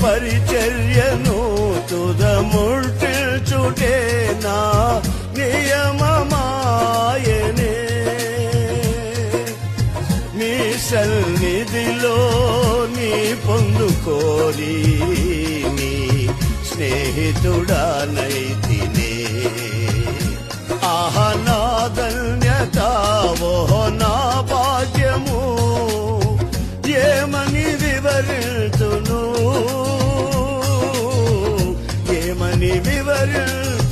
పరిచర్యను తుదముట్టిల్చుటే నా నియమమాయనే నీ సన్నిధిలో నీ పొందుకోరి నీ స్నేహితుడానైతినే ఆహా నా ధన్యత ఓహో నా భాగ్యము ఏమని వివరించును ఏమని వివరించు